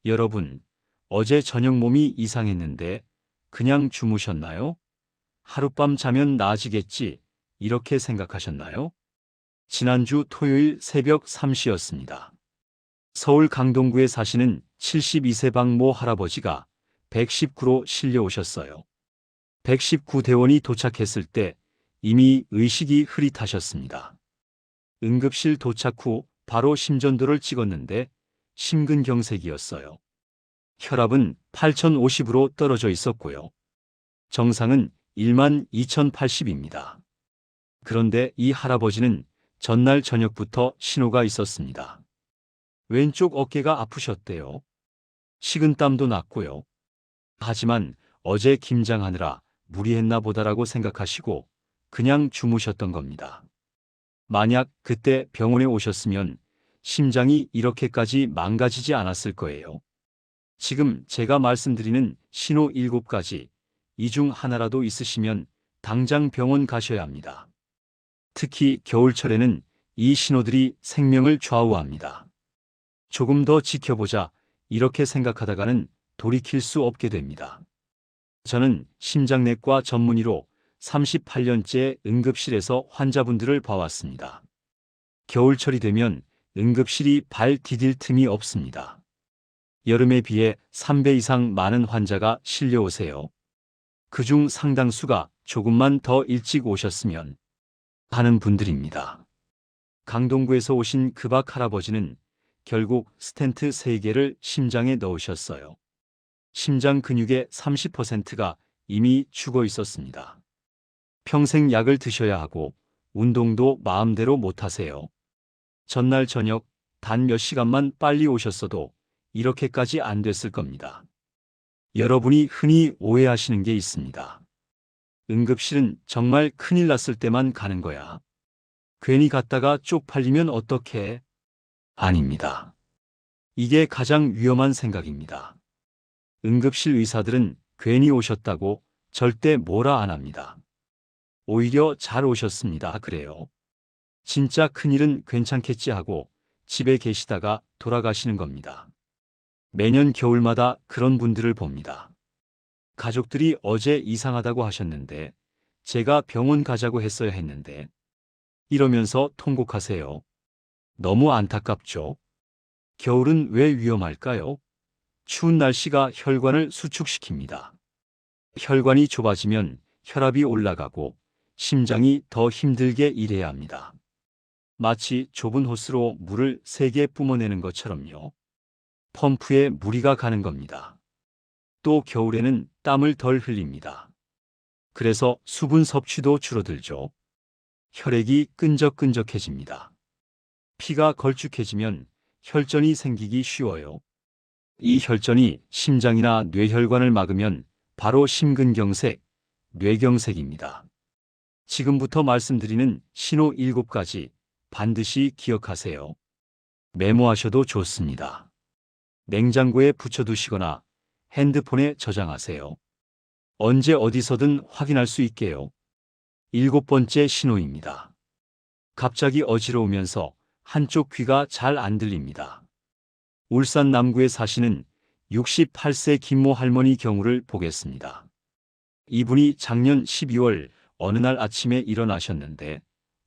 여러분, 어제 저녁 몸이 이상했는데 그냥 주무셨나요? 하룻밤 자면 나아지겠지, 이렇게 생각하셨나요? 지난주 토요일 새벽 3시였습니다. 서울 강동구에 사시는 72세 박모 할아버지가 119로 실려오셨어요. 119 대원이 도착했을 때 이미 의식이 흐릿하셨습니다. 응급실 도착 후 바로 심전도를 찍었는데 심근경색이었어요. 혈압은 8050으로 떨어져 있었고요. 정상은 12,080입니다. 그런데 이 할아버지는 전날 저녁부터 신호가 있었습니다. 왼쪽 어깨가 아프셨대요. 식은땀도 났고요. 하지만 어제 김장하느라 무리했나 보다라고 생각하시고 그냥 주무셨던 겁니다. 만약 그때 병원에 오셨으면 심장이 이렇게까지 망가지지 않았을 거예요. 지금 제가 말씀드리는 신호 7가지, 이 중 하나라도 있으시면 당장 병원 가셔야 합니다. 특히 겨울철에는 이 신호들이 생명을 좌우합니다. 조금 더 지켜보자, 이렇게 생각하다가는 돌이킬 수 없게 됩니다. 저는 심장내과 전문의로 38년째 응급실에서 환자분들을 봐왔습니다. 겨울철이 되면 응급실이 발 디딜 틈이 없습니다. 여름에 비해 3배 이상 많은 환자가 실려오세요. 그중 상당수가 조금만 더 일찍 오셨으면 하는 분들입니다. 강동구에서 오신 그 박 할아버지는 결국 스텐트 3개를 심장에 넣으셨어요. 심장 근육의 30%가 이미 죽어 있었습니다. 평생 약을 드셔야 하고 운동도 마음대로 못 하세요. 전날 저녁 단 몇 시간만 빨리 오셨어도 이렇게까지 안 됐을 겁니다. 여러분이 흔히 오해하시는 게 있습니다. 응급실은 정말 큰일 났을 때만 가는 거야. 괜히 갔다가 쪽팔리면 어떡해? 아닙니다. 이게 가장 위험한 생각입니다. 응급실 의사들은 괜히 오셨다고 절대 뭐라 안 합니다. 오히려 잘 오셨습니다. 그래요. 진짜 큰일은 괜찮겠지 하고 집에 계시다가 돌아가시는 겁니다. 매년 겨울마다 그런 분들을 봅니다. 가족들이 어제 이상하다고 하셨는데 제가 병원 가자고 했어야 했는데 이러면서 통곡하세요. 너무 안타깝죠? 겨울은 왜 위험할까요? 추운 날씨가 혈관을 수축시킵니다. 혈관이 좁아지면 혈압이 올라가고 심장이 더 힘들게 일해야 합니다. 마치 좁은 호스로 물을 세게 뿜어내는 것처럼요. 펌프에 무리가 가는 겁니다. 또 겨울에는 땀을 덜 흘립니다. 그래서 수분 섭취도 줄어들죠. 혈액이 끈적끈적해집니다. 피가 걸쭉해지면 혈전이 생기기 쉬워요. 이 혈전이 심장이나 뇌혈관을 막으면 바로 심근경색, 뇌경색입니다. 지금부터 말씀드리는 신호 7가지 반드시 기억하세요. 메모하셔도 좋습니다. 냉장고에 붙여두시거나 핸드폰에 저장하세요. 언제 어디서든 확인할 수 있게요. 7번째 신호입니다. 갑자기 어지러우면서 한쪽 귀가 잘 안 들립니다. 울산 남구에 사시는 68세 김모 할머니 경우를 보겠습니다. 이분이 작년 12월 어느 날 아침에 일어나셨는데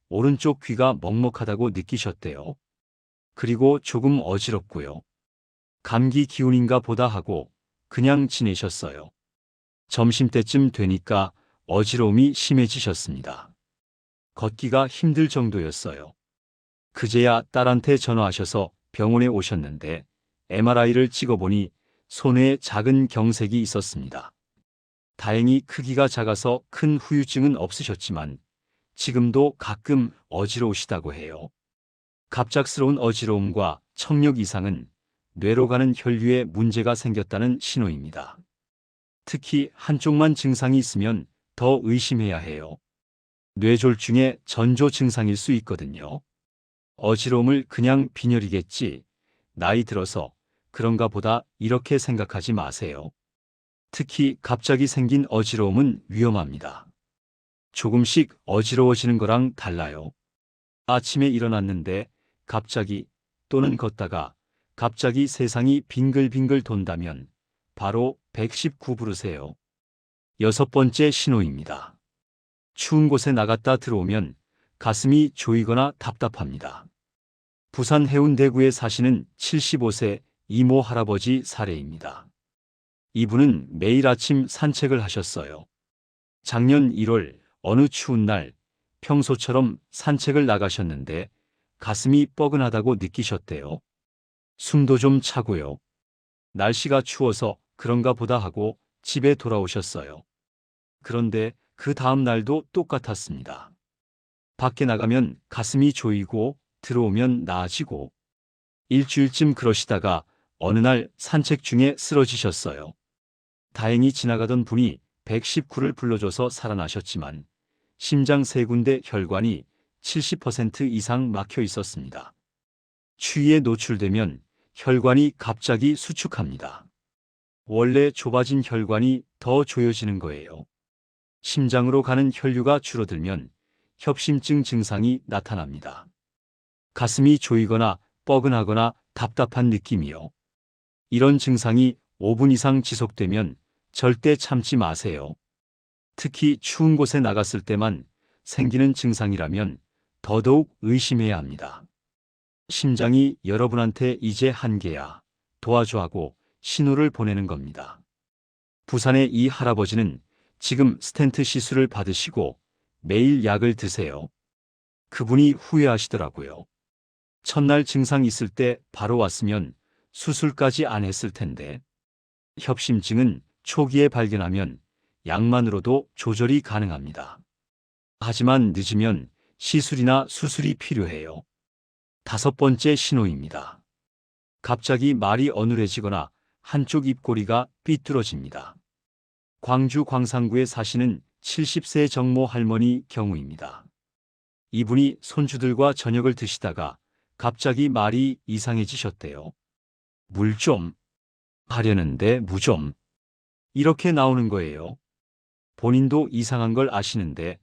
오른쪽 귀가 먹먹하다고 느끼셨대요. 그리고 조금 어지럽고요. 감기 기운인가 보다 하고 그냥 지내셨어요. 점심때쯤 되니까 어지러움이 심해지셨습니다. 걷기가 힘들 정도였어요. 그제야 딸한테 전화하셔서 병원에 오셨는데 MRI를 찍어보니 손에 작은 경색이 있었습니다. 다행히 크기가 작아서 큰 후유증은 없으셨지만 지금도 가끔 어지러우시다고 해요. 갑작스러운 어지러움과 청력 이상은 뇌로 가는 혈류에 문제가 생겼다는 신호입니다. 특히 한쪽만 증상이 있으면 더 의심해야 해요. 뇌졸중의 전조 증상일 수 있거든요. 어지러움을 그냥 빈혈이겠지, 나이 들어서 그런가 보다 이렇게 생각하지 마세요. 특히 갑자기 생긴 어지러움은 위험합니다. 조금씩 어지러워지는 거랑 달라요. 아침에 일어났는데 갑자기 또는 걷다가 갑자기 세상이 빙글빙글 돈다면 바로 119 부르세요. 여섯 번째 신호입니다. 추운 곳에 나갔다 들어오면 가슴이 조이거나 답답합니다. 부산 해운대구에 사시는 75세 이모 할아버지 사례입니다. 이분은 매일 아침 산책을 하셨어요. 작년 1월 어느 추운 날 평소처럼 산책을 나가셨는데 가슴이 뻐근하다고 느끼셨대요. 숨도 좀 차고요. 날씨가 추워서 그런가 보다 하고 집에 돌아오셨어요. 그런데 그 다음 날도 똑같았습니다. 밖에 나가면 가슴이 조이고 들어오면 나아지고 일주일쯤 그러시다가 어느 날 산책 중에 쓰러지셨어요. 다행히 지나가던 분이 119를 불러줘서 살아나셨지만 심장 세 군데 혈관이 70% 이상 막혀 있었습니다. 추위에 노출되면 혈관이 갑자기 수축합니다. 원래 좁아진 혈관이 더 조여지는 거예요. 심장으로 가는 혈류가 줄어들면 협심증 증상이 나타납니다. 가슴이 조이거나 뻐근하거나 답답한 느낌이요. 이런 증상이 5분 이상 지속되면 절대 참지 마세요. 특히 추운 곳에 나갔을 때만 생기는 증상이라면 더더욱 의심해야 합니다. 심장이 여러분한테 이제 한계야, 도와줘 하고 신호를 보내는 겁니다. 부산의 이 할아버지는 지금 스텐트 시술을 받으시고 매일 약을 드세요. 그분이 후회하시더라고요. 첫날 증상 있을 때 바로 왔으면 수술까지 안 했을 텐데. 협심증은 초기에 발견하면 약만으로도 조절이 가능합니다. 하지만 늦으면 시술이나 수술이 필요해요. 다섯 번째 신호입니다. 갑자기 말이 어눌해지거나 한쪽 입꼬리가 삐뚤어집니다. 광주 광산구에 사시는 70세 정모 할머니 경우입니다. 이분이 손주들과 저녁을 드시다가 갑자기 말이 이상해지셨대요. 물 좀 하려는데 무 좀 이렇게 나오는 거예요. 본인도 이상한 걸 아시는데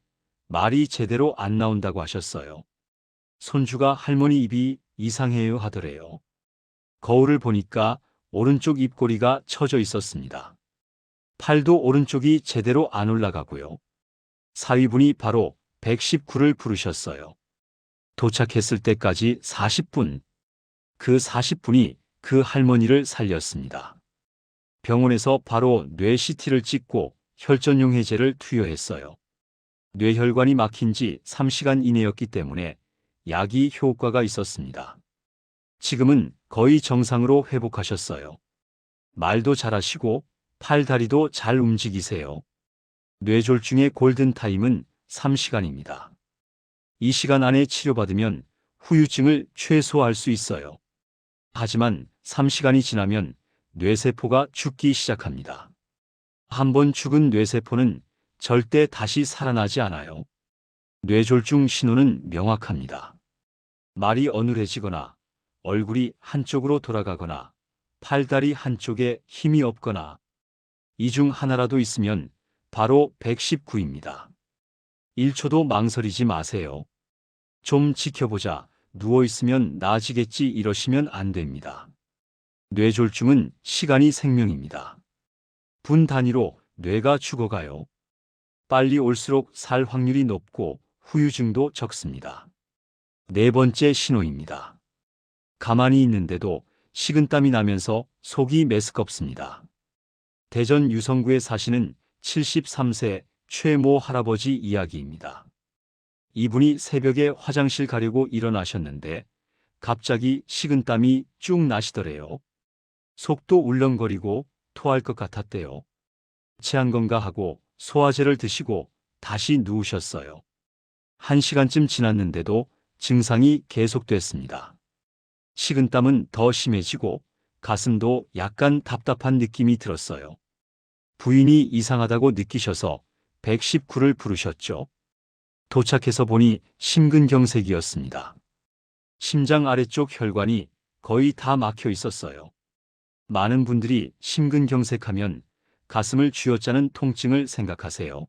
말이 제대로 안 나온다고 하셨어요. 손주가 할머니 입이 이상해요 하더래요. 거울을 보니까 오른쪽 입꼬리가 처져 있었습니다. 팔도 오른쪽이 제대로 안 올라가고요. 사위분이 바로 119를 부르셨어요. 도착했을 때까지 40분. 그 40분이 그 할머니를 살렸습니다. 병원에서 바로 뇌 CT를 찍고 혈전용 해제를 투여했어요. 뇌혈관이 막힌 지 3시간 이내였기 때문에 약이 효과가 있었습니다. 지금은 거의 정상으로 회복하셨어요. 말도 잘하시고 팔, 다리도 잘 움직이세요. 뇌졸중의 골든타임은 3시간입니다. 이 시간 안에 치료받으면 후유증을 최소화할 수 있어요. 하지만 3시간이 지나면 뇌세포가 죽기 시작합니다. 한번 죽은 뇌세포는 절대 다시 살아나지 않아요. 뇌졸중 신호는 명확합니다. 말이 어눌해지거나 얼굴이 한쪽으로 돌아가거나 팔다리 한쪽에 힘이 없거나 이 중 하나라도 있으면 바로 119입니다. 1초도 망설이지 마세요. 좀 지켜보자, 누워있으면 나아지겠지 이러시면 안 됩니다. 뇌졸중은 시간이 생명입니다. 분 단위로 뇌가 죽어가요. 빨리 올수록 살 확률이 높고 후유증도 적습니다. 네 번째 신호입니다. 가만히 있는데도 식은땀이 나면서 속이 메스껍습니다. 대전 유성구에 사시는 73세 최모 할아버지 이야기입니다. 이분이 새벽에 화장실 가려고 일어나셨는데 갑자기 식은땀이 쭉 나시더래요. 속도 울렁거리고 토할 것 같았대요. 체한 건가 하고 소화제를 드시고 다시 누우셨어요. 1시간쯤 지났는데도 증상이 계속됐습니다. 식은땀은 더 심해지고 가슴도 약간 답답한 느낌이 들었어요. 부인이 이상하다고 느끼셔서 119를 부르셨죠. 도착해서 보니 심근경색이었습니다. 심장 아래쪽 혈관이 거의 다 막혀 있었어요. 많은 분들이 심근경색하면 가슴을 쥐어짜는 통증을 생각하세요.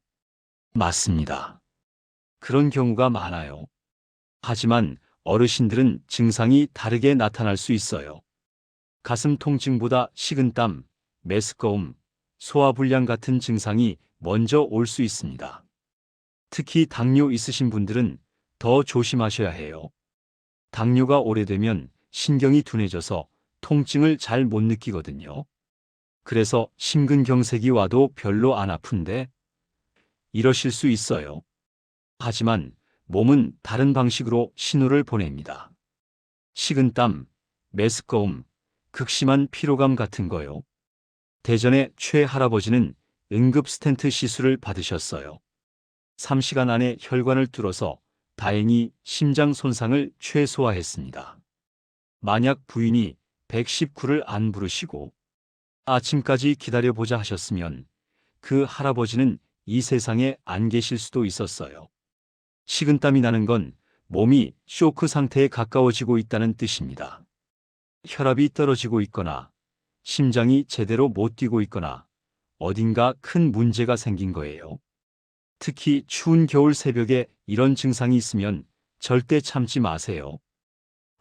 맞습니다. 그런 경우가 많아요. 하지만 어르신들은 증상이 다르게 나타날 수 있어요. 가슴 통증보다 식은땀, 메스꺼움, 소화불량 같은 증상이 먼저 올 수 있습니다. 특히 당뇨 있으신 분들은 더 조심하셔야 해요. 당뇨가 오래되면 신경이 둔해져서 통증을 잘 못 느끼거든요. 그래서 심근경색이 와도 별로 안 아픈데 이러실 수 있어요. 하지만 몸은 다른 방식으로 신호를 보냅니다. 식은땀, 메스꺼움, 극심한 피로감 같은 거요. 대전의 최 할아버지는 응급 스텐트 시술을 받으셨어요. 3시간 안에 혈관을 뚫어서 다행히 심장 손상을 최소화했습니다. 만약 부인이 119를 안 부르시고 아침까지 기다려보자 하셨으면 그 할아버지는 이 세상에 안 계실 수도 있었어요. 식은땀이 나는 건 몸이 쇼크 상태에 가까워지고 있다는 뜻입니다. 혈압이 떨어지고 있거나 심장이 제대로 못 뛰고 있거나 어딘가 큰 문제가 생긴 거예요. 특히 추운 겨울 새벽에 이런 증상이 있으면 절대 참지 마세요.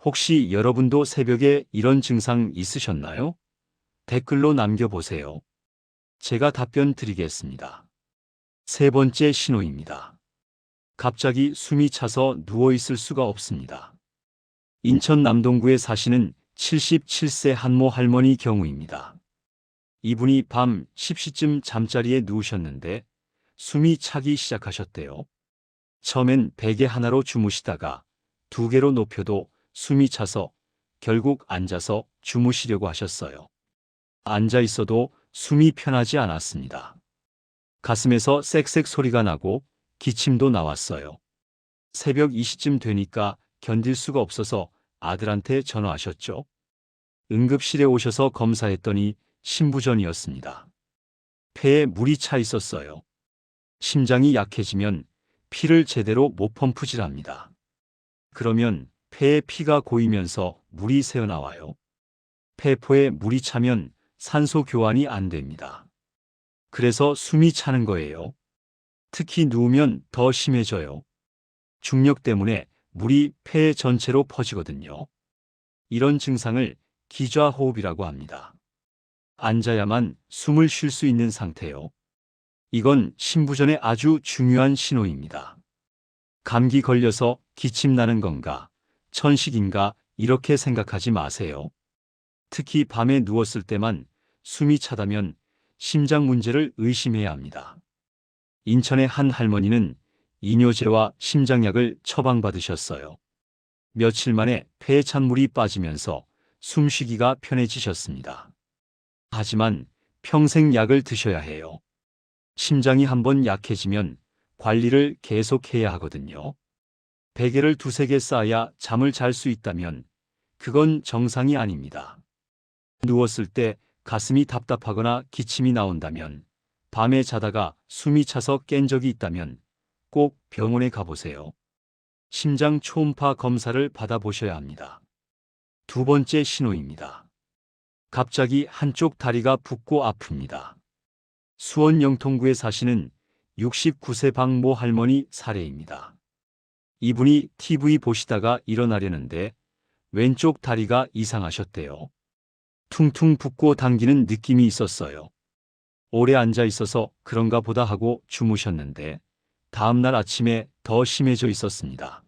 혹시 여러분도 새벽에 이런 증상 있으셨나요? 댓글로 남겨보세요. 제가 답변 드리겠습니다. 세 번째 신호입니다. 갑자기 숨이 차서 누워있을 수가 없습니다. 인천 남동구에 사시는 77세 한모 할머니 경우입니다. 이분이 밤 10시쯤 잠자리에 누우셨는데 숨이 차기 시작하셨대요. 처음엔 베개 하나로 주무시다가 2개로 높여도 숨이 차서 결국 앉아서 주무시려고 하셨어요. 앉아 있어도 숨이 편하지 않았습니다. 가슴에서 쌕쌕 소리가 나고 기침도 나왔어요. 새벽 2시쯤 되니까 견딜 수가 없어서 아들한테 전화하셨죠. 응급실에 오셔서 검사했더니 심부전이었습니다. 폐에 물이 차 있었어요. 심장이 약해지면 피를 제대로 못 펌프질합니다. 그러면 폐에 피가 고이면서 물이 새어나와요. 폐포에 물이 차면 산소 교환이 안 됩니다. 그래서 숨이 차는 거예요. 특히 누우면 더 심해져요. 중력 때문에 물이 폐 전체로 퍼지거든요. 이런 증상을 기좌호흡이라고 합니다. 앉아야만 숨을 쉴 수 있는 상태요. 이건 심부전의 아주 중요한 신호입니다. 감기 걸려서 기침 나는 건가, 천식인가 이렇게 생각하지 마세요. 특히 밤에 누웠을 때만 숨이 차다면 심장 문제를 의심해야 합니다. 인천의 한 할머니는 이뇨제와 심장약을 처방받으셨어요. 며칠 만에 폐에 찬물이 빠지면서 숨쉬기가 편해지셨습니다. 하지만 평생 약을 드셔야 해요. 심장이 한번 약해지면 관리를 계속해야 하거든요. 베개를 2~3개 쌓아야 잠을 잘 수 있다면 그건 정상이 아닙니다. 누웠을 때 가슴이 답답하거나 기침이 나온다면, 밤에 자다가 숨이 차서 깬 적이 있다면 꼭 병원에 가보세요. 심장 초음파 검사를 받아보셔야 합니다. 두 번째 신호입니다. 갑자기 한쪽 다리가 붓고 아픕니다. 수원 영통구에 사시는 69세 박모 할머니 사례입니다. 이분이 TV 보시다가 일어나려는데 왼쪽 다리가 이상하셨대요. 퉁퉁 붓고 당기는 느낌이 있었어요. 오래 앉아 있어서 그런가 보다 하고 주무셨는데 다음날 아침에 더 심해져 있었습니다.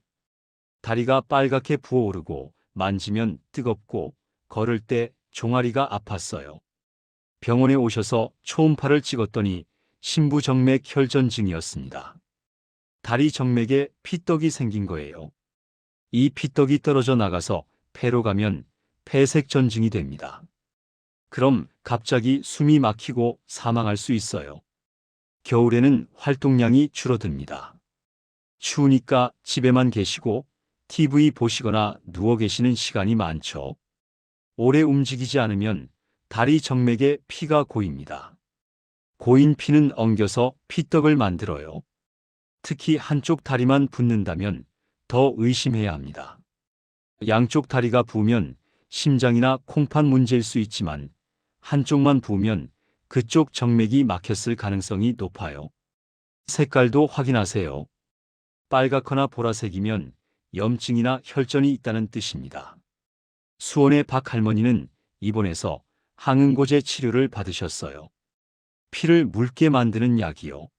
다리가 빨갛게 부어오르고 만지면 뜨겁고 걸을 때 종아리가 아팠어요. 병원에 오셔서 초음파를 찍었더니 심부정맥 혈전증이었습니다. 다리 정맥에 피떡이 생긴 거예요. 이 피떡이 떨어져 나가서 폐로 가면 폐색전증이 됩니다. 그럼 갑자기 숨이 막히고 사망할 수 있어요. 겨울에는 활동량이 줄어듭니다. 추우니까 집에만 계시고 TV 보시거나 누워 계시는 시간이 많죠. 오래 움직이지 않으면 다리 정맥에 피가 고입니다. 고인 피는 엉겨서 피떡을 만들어요. 특히 한쪽 다리만 붓는다면 더 의심해야 합니다. 양쪽 다리가 부으면 심장이나 콩팥 문제일 수 있지만 한쪽만 부으면 그쪽 정맥이 막혔을 가능성이 높아요. 색깔도 확인하세요. 빨갛거나 보라색이면 염증이나 혈전이 있다는 뜻입니다. 수원의 박 할머니는 입원해서 항응고제 치료를 받으셨어요. 피를 묽게 만드는 약이요.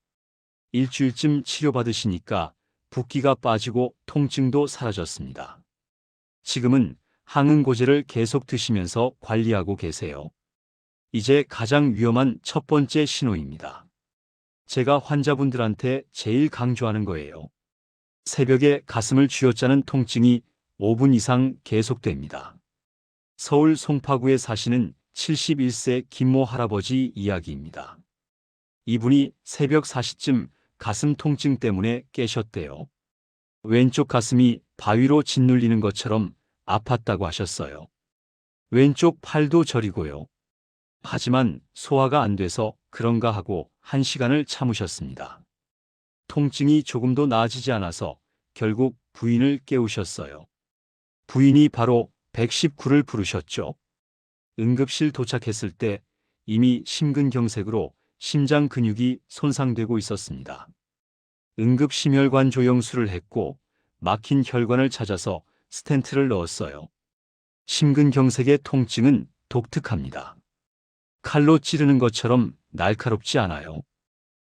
일주일쯤 치료받으시니까 붓기가 빠지고 통증도 사라졌습니다. 지금은 항응고제를 계속 드시면서 관리하고 계세요. 이제 가장 위험한 첫 번째 신호입니다. 제가 환자분들한테 제일 강조하는 거예요. 새벽에 가슴을 쥐어짜는 통증이 5분 이상 계속됩니다. 서울 송파구에 사시는 71세 김모 할아버지 이야기입니다. 이분이 새벽 4시쯤 가슴 통증 때문에 깨셨대요. 왼쪽 가슴이 바위로 짓눌리는 것처럼 아팠다고 하셨어요. 왼쪽 팔도 저리고요. 하지만 소화가 안 돼서 그런가 하고 1시간을 참으셨습니다. 통증이 조금도 나아지지 않아서 결국 부인을 깨우셨어요. 부인이 바로 119를 부르셨죠. 응급실 도착했을 때 이미 심근경색으로 심장 근육이 손상되고 있었습니다. 응급심혈관 조영술을 했고 막힌 혈관을 찾아서 스텐트를 넣었어요. 심근경색의 통증은 독특합니다. 칼로 찌르는 것처럼 날카롭지 않아요.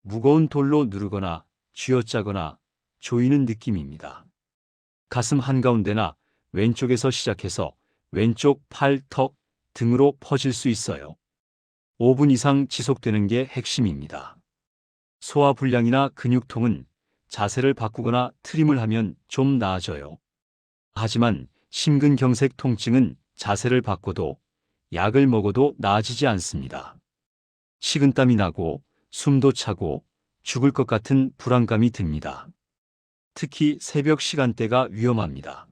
무거운 돌로 누르거나 쥐어짜거나 조이는 느낌입니다. 가슴 한가운데나 왼쪽에서 시작해서 왼쪽 팔, 턱 등으로 퍼질 수 있어요. 5분 이상 지속되는 게 핵심입니다. 소화불량이나 근육통은 자세를 바꾸거나 트림을 하면 좀 나아져요. 하지만 심근경색 통증은 자세를 바꿔도 약을 먹어도 나아지지 않습니다. 식은땀이 나고 숨도 차고 죽을 것 같은 불안감이 듭니다. 특히 새벽 시간대가 위험합니다.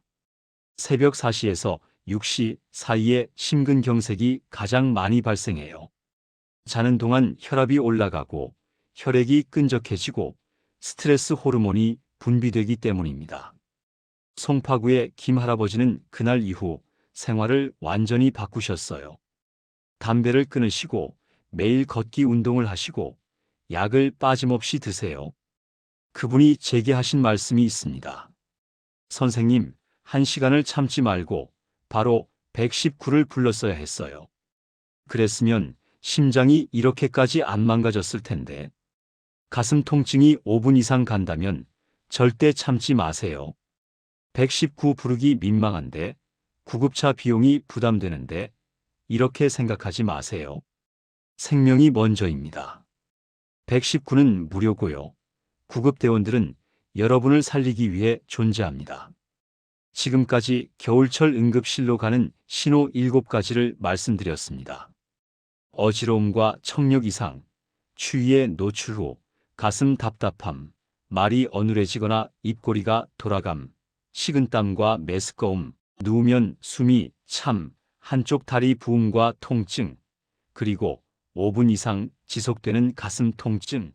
새벽 4시에서 6시 사이에 심근경색이 가장 많이 발생해요. 자는 동안 혈압이 올라가고 혈액이 끈적해지고 스트레스 호르몬이 분비되기 때문입니다. 송파구의 김 할아버지는 그날 이후 생활을 완전히 바꾸셨어요. 담배를 끊으시고 매일 걷기 운동을 하시고 약을 빠짐없이 드세요. 그분이 제게 하신 말씀이 있습니다. 선생님, 1시간을 참지 말고 바로 119를 불렀어야 했어요. 그랬으면 심장이 이렇게까지 안 망가졌을 텐데. 가슴 통증이 5분 이상 간다면 절대 참지 마세요. 119 부르기 민망한데, 구급차 비용이 부담되는데 이렇게 생각하지 마세요. 생명이 먼저입니다. 119는 무료고요. 구급대원들은 여러분을 살리기 위해 존재합니다. 지금까지 겨울철 응급실로 가는 신호 7가지를 말씀드렸습니다. 어지러움과 청력 이상, 추위에 노출 후 가슴 답답함, 말이 어눌해지거나 입꼬리가 돌아감, 식은땀과 메스꺼움, 누우면 숨이 참, 한쪽 다리 부음과 통증, 그리고 5분 이상 지속되는 가슴 통증.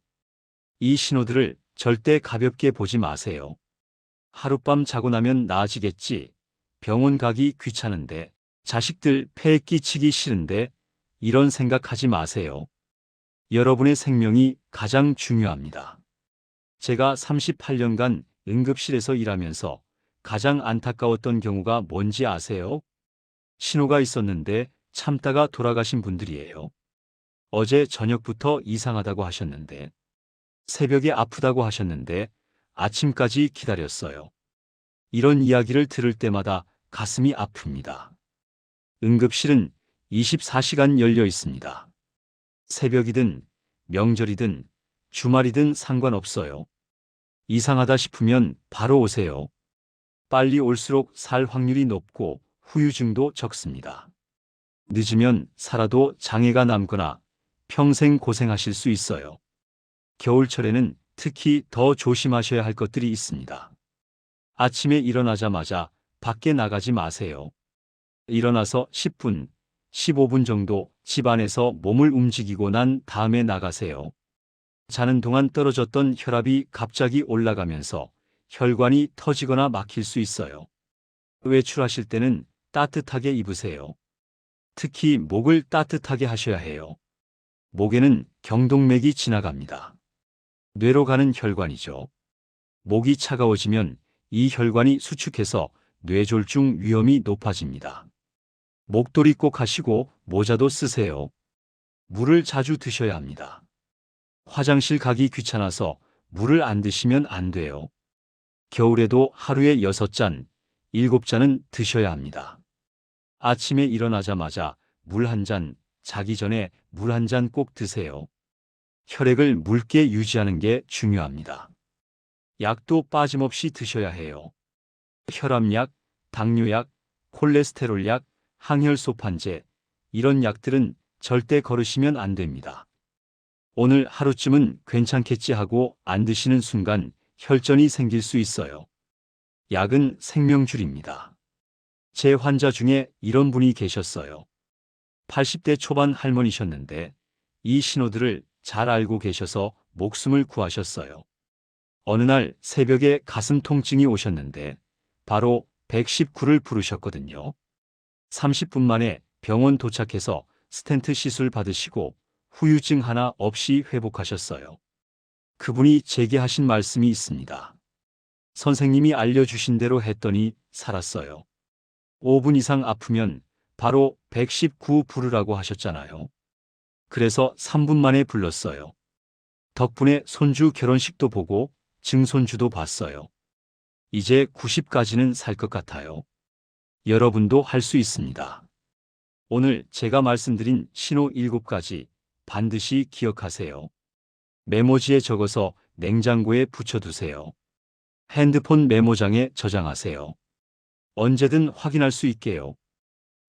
이 신호들을 절대 가볍게 보지 마세요. 하룻밤 자고 나면 나아지겠지. 병원 가기 귀찮은데, 자식들 폐에 끼치기 싫은데, 이런 생각하지 마세요. 여러분의 생명이 가장 중요합니다. 제가 38년간 응급실에서 일하면서 가장 안타까웠던 경우가 뭔지 아세요? 신호가 있었는데 참다가 돌아가신 분들이에요. 어제 저녁부터 이상하다고 하셨는데, 새벽에 아프다고 하셨는데 아침까지 기다렸어요. 이런 이야기를 들을 때마다 가슴이 아픕니다. 응급실은 24시간 열려 있습니다. 새벽이든 명절이든 주말이든 상관없어요. 이상하다 싶으면 바로 오세요. 빨리 올수록 살 확률이 높고 후유증도 적습니다. 늦으면 살아도 장애가 남거나 평생 고생하실 수 있어요. 겨울철에는 특히 더 조심하셔야 할 것들이 있습니다. 아침에 일어나자마자 밖에 나가지 마세요. 일어나서 10분, 15분 정도 집 안에서 몸을 움직이고 난 다음에 나가세요. 자는 동안 떨어졌던 혈압이 갑자기 올라가면서 혈관이 터지거나 막힐 수 있어요. 외출하실 때는 따뜻하게 입으세요. 특히 목을 따뜻하게 하셔야 해요. 목에는 경동맥이 지나갑니다. 뇌로 가는 혈관이죠. 목이 차가워지면 이 혈관이 수축해서 뇌졸중 위험이 높아집니다. 목도리 꼭 하시고 모자도 쓰세요. 물을 자주 드셔야 합니다. 화장실 가기 귀찮아서 물을 안 드시면 안 돼요. 겨울에도 하루에 6잔, 7잔은 드셔야 합니다. 아침에 일어나자마자 물 한 잔, 자기 전에 물 한 잔 꼭 드세요. 혈액을 묽게 유지하는 게 중요합니다. 약도 빠짐없이 드셔야 해요. 혈압약, 당뇨약, 콜레스테롤약, 항혈소판제, 이런 약들은 절대 거르시면 안 됩니다. 오늘 하루쯤은 괜찮겠지 하고 안 드시는 순간 혈전이 생길 수 있어요. 약은 생명줄입니다. 제 환자 중에 이런 분이 계셨어요. 80대 초반 할머니셨는데 이 신호들을 잘 알고 계셔서 목숨을 구하셨어요. 어느 날 새벽에 가슴 통증이 오셨는데 바로 119를 부르셨거든요. 30분 만에 병원 도착해서 스텐트 시술 받으시고 후유증 하나 없이 회복하셨어요. 그분이 제게 하신 말씀이 있습니다. 선생님이 알려주신 대로 했더니 살았어요. 5분 이상 아프면 바로 119 부르라고 하셨잖아요. 그래서 3분 만에 불렀어요. 덕분에 손주 결혼식도 보고 증손주도 봤어요. 이제 90까지는 살 것 같아요. 여러분도 할 수 있습니다. 오늘 제가 말씀드린 신호 7가지 반드시 기억하세요. 메모지에 적어서 냉장고에 붙여두세요. 핸드폰 메모장에 저장하세요. 언제든 확인할 수 있게요.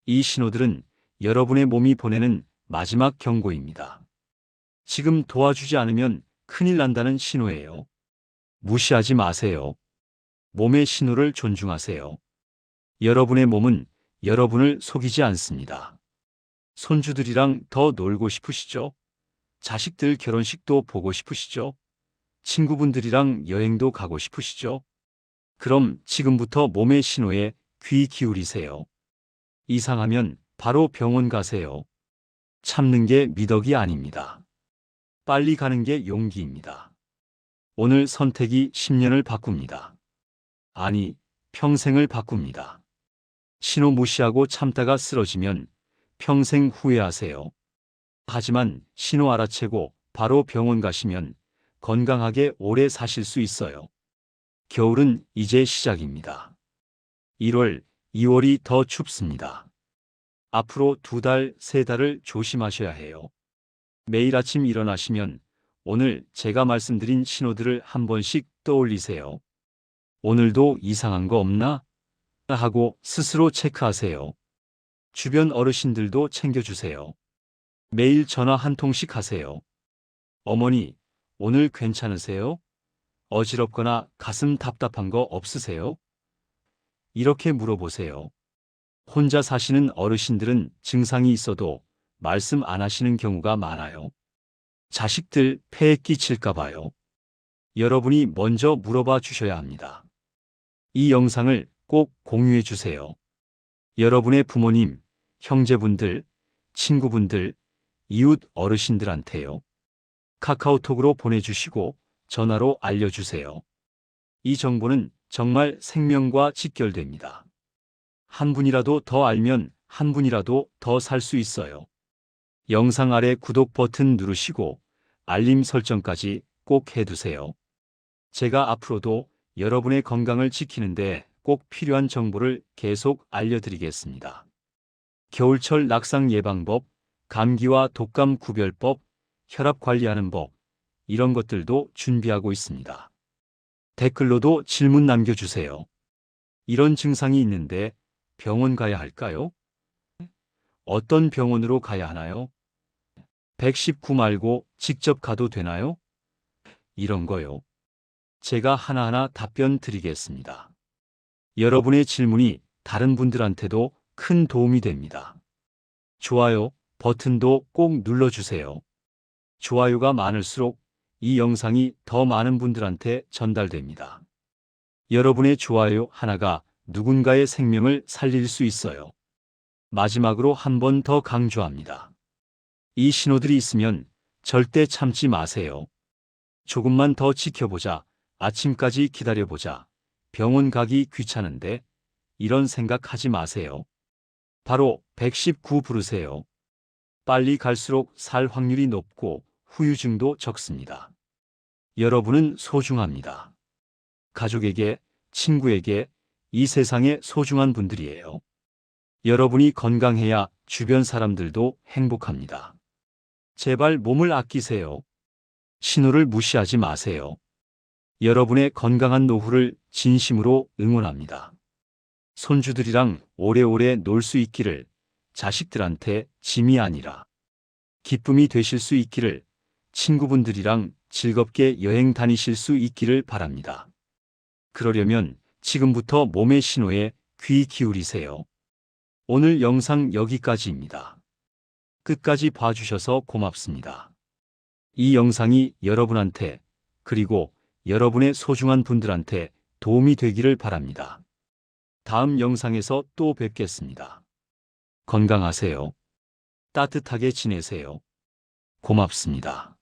이 신호들은 여러분의 몸이 보내는 마지막 경고입니다. 지금 도와주지 않으면 큰일 난다는 신호예요. 무시하지 마세요. 몸의 신호를 존중하세요. 여러분의 몸은 여러분을 속이지 않습니다. 손주들이랑 더 놀고 싶으시죠? 자식들 결혼식도 보고 싶으시죠? 친구분들이랑 여행도 가고 싶으시죠? 그럼 지금부터 몸의 신호에 귀 기울이세요. 이상하면 바로 병원 가세요. 참는 게 미덕이 아닙니다. 빨리 가는 게 용기입니다. 오늘 선택이 10년을 바꿉니다. 아니, 평생을 바꿉니다. 신호 무시하고 참다가 쓰러지면 평생 후회하세요. 하지만 신호 알아채고 바로 병원 가시면 건강하게 오래 사실 수 있어요. 겨울은 이제 시작입니다. 1월, 2월이 더 춥습니다. 앞으로 2달, 3달을 조심하셔야 해요. 매일 아침 일어나시면 오늘 제가 말씀드린 신호들을 한 번씩 떠올리세요. 오늘도 이상한 거 없나? 하고 스스로 체크하세요. 주변 어르신들도 챙겨주세요. 매일 전화 한 통씩 하세요. 어머니, 오늘 괜찮으세요? 어지럽거나 가슴 답답한 거 없으세요? 이렇게 물어보세요. 혼자 사시는 어르신들은 증상이 있어도 말씀 안 하시는 경우가 많아요. 자식들 폐에 끼칠까 봐요. 여러분이 먼저 물어봐 주셔야 합니다. 이 영상을 꼭 공유해 주세요. 여러분의 부모님, 형제분들, 친구분들, 이웃 어르신들한테요. 카카오톡으로 보내주시고 전화로 알려주세요. 이 정보는 정말 생명과 직결됩니다. 한 분이라도 더 알면 한 분이라도 더 살 수 있어요. 영상 아래 구독 버튼 누르시고 알림 설정까지 꼭 해두세요. 제가 앞으로도 여러분의 건강을 지키는데 꼭 필요한 정보를 계속 알려드리겠습니다. 겨울철 낙상 예방법, 감기와 독감 구별법, 혈압 관리하는 법, 이런 것들도 준비하고 있습니다. 댓글로도 질문 남겨주세요. 이런 증상이 있는데 병원 가야 할까요? 어떤 병원으로 가야 하나요? 119 말고 직접 가도 되나요? 이런 거요. 제가 하나하나 답변 드리겠습니다. 여러분의 질문이 다른 분들한테도 큰 도움이 됩니다. 좋아요 버튼도 꼭 눌러주세요. 좋아요가 많을수록 이 영상이 더 많은 분들한테 전달됩니다. 여러분의 좋아요 하나가 누군가의 생명을 살릴 수 있어요. 마지막으로 한 번 더 강조합니다. 이 신호들이 있으면 절대 참지 마세요. 조금만 더 지켜보자, 아침까지 기다려보자, 병원 가기 귀찮은데 이런 생각하지 마세요. 바로 119 부르세요. 빨리 갈수록 살 확률이 높고 후유증도 적습니다. 여러분은 소중합니다. 가족에게, 친구에게, 이 세상의 소중한 분들이에요. 여러분이 건강해야 주변 사람들도 행복합니다. 제발 몸을 아끼세요. 신호를 무시하지 마세요. 여러분의 건강한 노후를 진심으로 응원합니다. 손주들이랑 오래오래 놀 수 있기를, 자식들한테 짐이 아니라 기쁨이 되실 수 있기를, 친구분들이랑 즐겁게 여행 다니실 수 있기를 바랍니다. 그러려면 지금부터 몸의 신호에 귀 기울이세요. 오늘 영상 여기까지입니다. 끝까지 봐주셔서 고맙습니다. 이 영상이 여러분한테, 그리고 여러분의 소중한 분들한테 도움이 되기를 바랍니다. 다음 영상에서 또 뵙겠습니다. 건강하세요. 따뜻하게 지내세요. 고맙습니다.